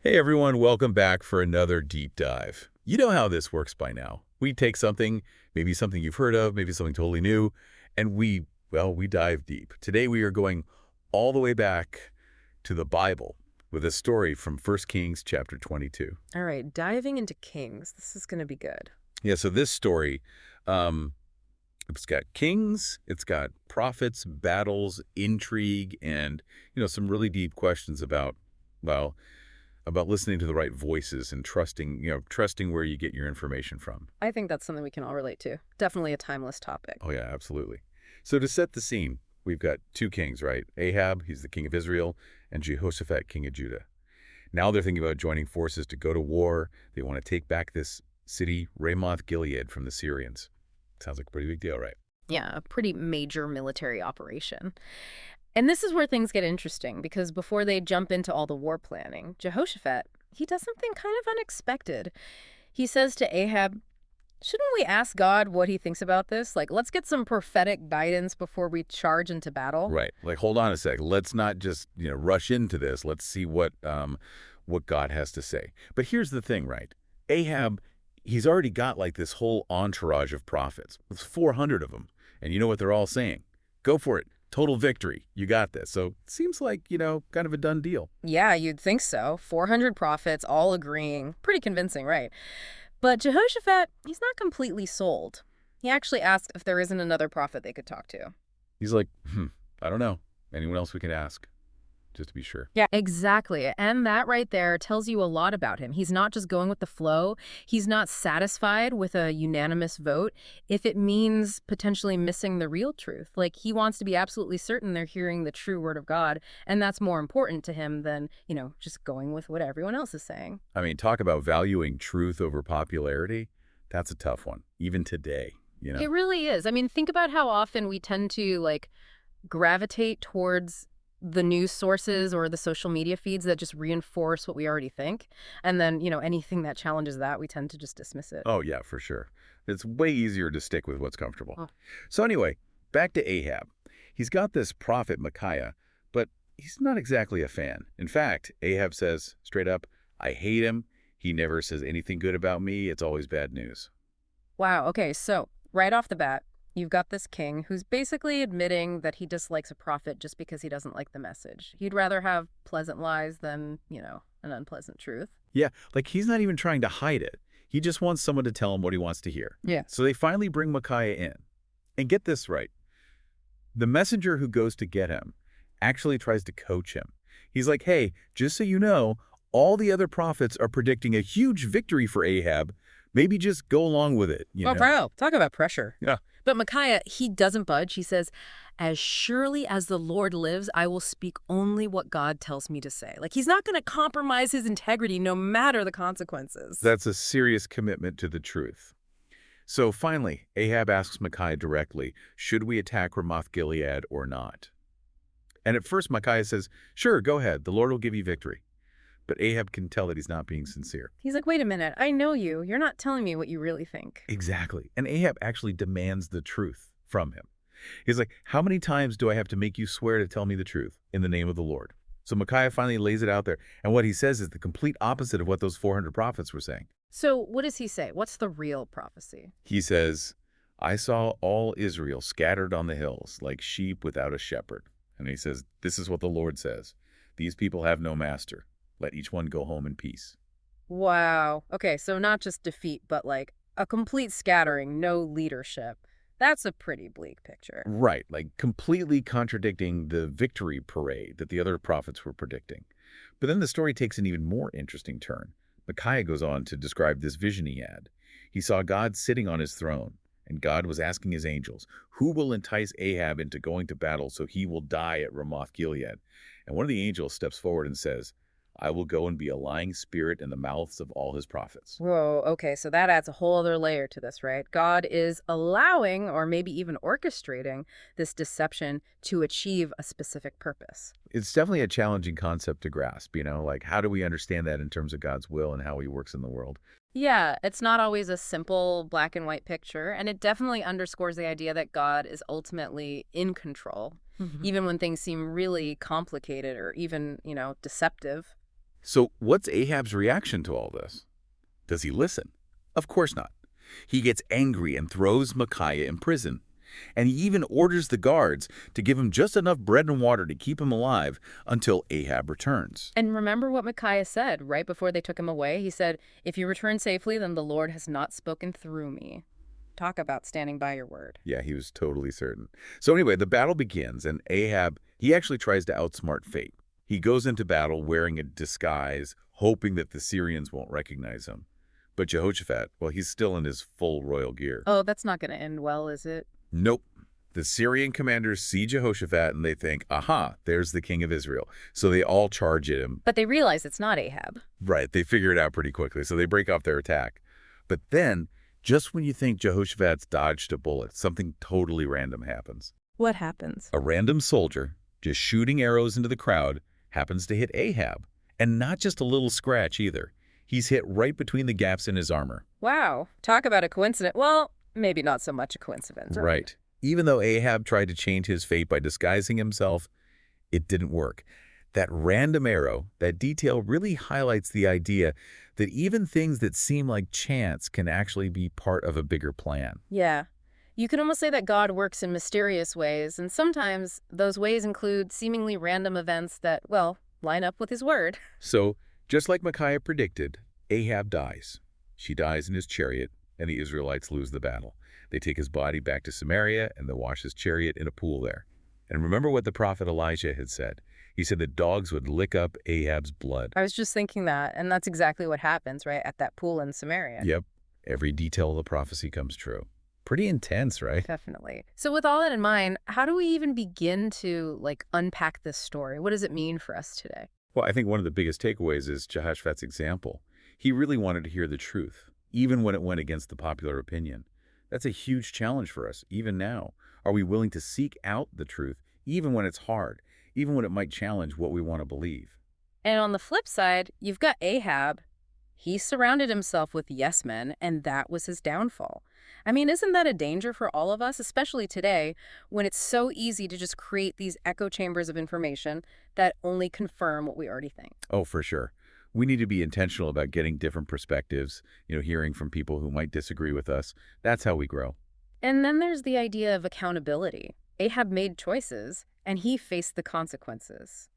Hey everyone, welcome back for another deep dive. You know how this works by now. We take something, maybe something you've heard of, maybe something totally new, and we dive deep. Today we are going all the way back to the Bible with a story from 1 Kings chapter 22. All right, diving into Kings. This is going to be good. Yeah, so this story, um, it's got kings, it's got prophets, battles, intrigue, and, some really deep questions well, about listening to the right voices and trusting where you get your information from. I think that's something we can all relate to. Definitely a timeless topic. Oh, yeah, absolutely. So to set the scene, we've got two kings, right? Ahab, he's the king of Israel, and Jehoshaphat, king of Judah. Now they're thinking about joining forces to go to war. They want to take back this city, Ramoth Gilead, from the Syrians. Sounds like a pretty big deal, right? Yeah, a pretty major military operation. And this is where things get interesting, because before they jump into all the war planning, Jehoshaphat, he does something kind of unexpected. He says to Ahab, shouldn't we ask God what he thinks about this? Like, let's get some prophetic guidance before we charge into battle. Right. Like, hold on a sec. Let's not just, rush into this. Let's see what God has to say. But here's the thing, right? Ahab, he's already got like this whole entourage of prophets. There's 400 of them. And you know what they're all saying? Go for it. Total victory. You got this. So it seems like, kind of a done deal. Yeah, you'd think so. 400 prophets all agreeing. Pretty convincing, right? But Jehoshaphat, he's not completely sold. He actually asked if there isn't another prophet they could talk to. He's like, I don't know. Anyone else we can ask, just to be sure. Yeah, exactly. And that right there tells you a lot about him. He's not just going with the flow. He's not satisfied with a unanimous vote if it means potentially missing the real truth. Like, he wants to be absolutely certain they're hearing the true word of God, and that's more important to him than, just going with what everyone else is saying. I mean, talk about valuing truth over popularity. That's a tough one, even today, It really is. I mean, think about how often we tend to, gravitate towards the news sources or the social media feeds that just reinforce what we already think. And then, anything that challenges that, we tend to just dismiss it. Oh, yeah, for sure. It's way easier to stick with what's comfortable. Oh. So anyway, back to Ahab. He's got this prophet Micaiah, but he's not exactly a fan. In fact, Ahab says straight up, I hate him. He never says anything good about me. It's always bad news. Wow. Okay. So right off the bat, you've got this king who's basically admitting that he dislikes a prophet just because he doesn't like the message. He'd rather have pleasant lies than, an unpleasant truth. Yeah, like he's not even trying to hide it. He just wants someone to tell him what he wants to hear. Yeah. So they finally bring Micaiah in. And get this right. The messenger who goes to get him actually tries to coach him. He's like, hey, just so you know, all the other prophets are predicting a huge victory for Ahab. Maybe just go along with it. Bro, talk about pressure. Yeah. But Micaiah, he doesn't budge. He says, as surely as the Lord lives, I will speak only what God tells me to say. Like, he's not going to compromise his integrity no matter the consequences. That's a serious commitment to the truth. So finally, Ahab asks Micaiah directly, should we attack Ramoth Gilead or not? And at first Micaiah says, sure, go ahead. The Lord will give you victory. But Ahab can tell that he's not being sincere. He's like, wait a minute, I know you. You're not telling me what you really think. Exactly. And Ahab actually demands the truth from him. He's like, how many times do I have to make you swear to tell me the truth in the name of the Lord? So Micaiah finally lays it out there. And what he says is the complete opposite of what those 400 prophets were saying. So what does he say? What's the real prophecy? He says, I saw all Israel scattered on the hills like sheep without a shepherd. And he says, this is what the Lord says. These people have no master. Let each one go home in peace. Wow. Okay, so not just defeat, but like a complete scattering, no leadership. That's a pretty bleak picture. Right, like completely contradicting the victory parade that the other prophets were predicting. But then the story takes an even more interesting turn. Micaiah goes on to describe this vision he had. He saw God sitting on his throne, and God was asking his angels, who will entice Ahab into going to battle so he will die at Ramoth Gilead? And one of the angels steps forward and says, I will go and be a lying spirit in the mouths of all his prophets. Whoa, okay, so that adds a whole other layer to this, right? God is allowing, or maybe even orchestrating, this deception to achieve a specific purpose. It's definitely a challenging concept to grasp, like how do we understand that in terms of God's will and how he works in the world? Yeah, it's not always a simple black and white picture, and it definitely underscores the idea that God is ultimately in control, even when things seem really complicated or even, deceptive. So what's Ahab's reaction to all this? Does he listen? Of course not. He gets angry and throws Micaiah in prison. And he even orders the guards to give him just enough bread and water to keep him alive until Ahab returns. And remember what Micaiah said right before they took him away? He said, "If you return safely, then the Lord has not spoken through me." Talk about standing by your word. Yeah, he was totally certain. So anyway, the battle begins, and Ahab, he actually tries to outsmart fate. He goes into battle wearing a disguise, hoping that the Syrians won't recognize him. But Jehoshaphat, well, he's still in his full royal gear. Oh, that's not going to end well, is it? Nope. The Syrian commanders see Jehoshaphat and they think, aha, there's the king of Israel. So they all charge at him. But they realize it's not Ahab. Right, they figure it out pretty quickly, so they break off their attack. But then, just when you think Jehoshaphat's dodged a bullet, something totally random happens. What happens? A random soldier, just shooting arrows into the crowd, happens to hit Ahab. And not just a little scratch either. He's hit right between the gaps in his armor. Wow. Talk about a coincidence. Well, maybe not so much a coincidence. Right. Even though Ahab tried to change his fate by disguising himself, it didn't work. That random arrow, that detail really highlights the idea that even things that seem like chance can actually be part of a bigger plan. Yeah. You could almost say that God works in mysterious ways, and sometimes those ways include seemingly random events that, well, line up with his word. So, just like Micaiah predicted, Ahab dies. She dies in his chariot, and the Israelites lose the battle. They take his body back to Samaria, and they wash his chariot in a pool there. And remember what the prophet Elijah had said. He said that dogs would lick up Ahab's blood. I was just thinking that, and that's exactly what happens, right, at that pool in Samaria. Yep, every detail of the prophecy comes true. Pretty intense, right? Definitely. So with all that in mind, how do we even begin to, unpack this story? What does it mean for us today? Well, I think one of the biggest takeaways is Jehoshaphat's example. He really wanted to hear the truth, even when it went against the popular opinion. That's a huge challenge for us, even now. Are we willing to seek out the truth, even when it's hard, even when it might challenge what we want to believe? And on the flip side, you've got Ahab. He surrounded himself with yes men, and that was his downfall. I mean, isn't that a danger for all of us, especially today, when it's so easy to just create these echo chambers of information that only confirm what we already think? Oh, for sure. We need to be intentional about getting different perspectives, hearing from people who might disagree with us. That's how we grow. And then there's the idea of accountability. Ahab made choices, and he faced the consequences.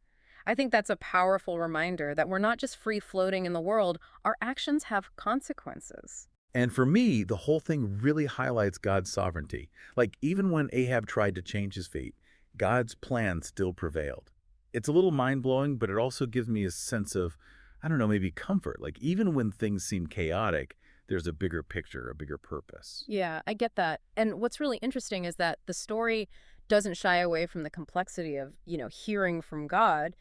I think that's a powerful reminder that we're not just free-floating in the world. Our actions have consequences. And for me, the whole thing really highlights God's sovereignty. Like, even when Ahab tried to change his fate, God's plan still prevailed. It's a little mind-blowing, but it also gives me a sense of, I don't know, maybe comfort. Like, even when things seem chaotic, there's a bigger picture, a bigger purpose. Yeah, I get that. And what's really interesting is that the story doesn't shy away from the complexity of, hearing from God.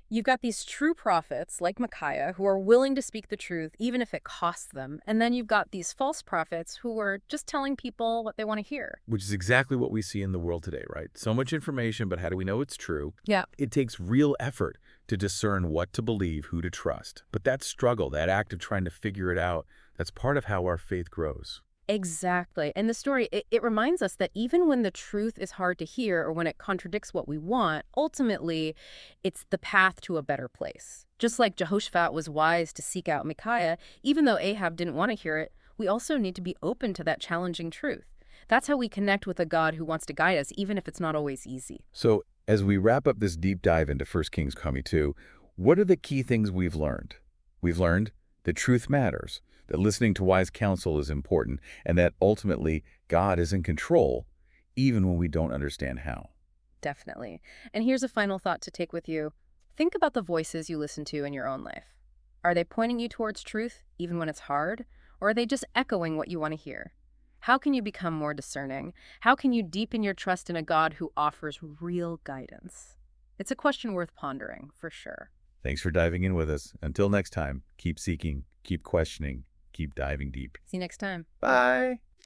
You've got these true prophets like Micaiah who are willing to speak the truth even if it costs them. And then you've got these false prophets who are just telling people what they want to hear. Which is exactly what we see in the world today, right? So much information, but how do we know it's true? Yeah. It takes real effort to discern what to believe, who to trust. But that struggle, that act of trying to figure it out, that's part of how our faith grows. Exactly. And the story, it reminds us that even when the truth is hard to hear or when it contradicts what we want, ultimately, it's the path to a better place. Just like Jehoshaphat was wise to seek out Micaiah, even though Ahab didn't want to hear it, we also need to be open to that challenging truth. That's how we connect with a God who wants to guide us, even if it's not always easy. So as we wrap up this deep dive into 1 Kings 22, what are the key things we've learned? We've learned that truth matters, that listening to wise counsel is important, and that ultimately God is in control, even when we don't understand how. Definitely. And here's a final thought to take with you. Think about the voices you listen to in your own life. Are they pointing you towards truth, even when it's hard? Or are they just echoing what you want to hear? How can you become more discerning? How can you deepen your trust in a God who offers real guidance? It's a question worth pondering, for sure. Thanks for diving in with us. Until next time, keep seeking, keep questioning, keep diving deep. See you next time. Bye.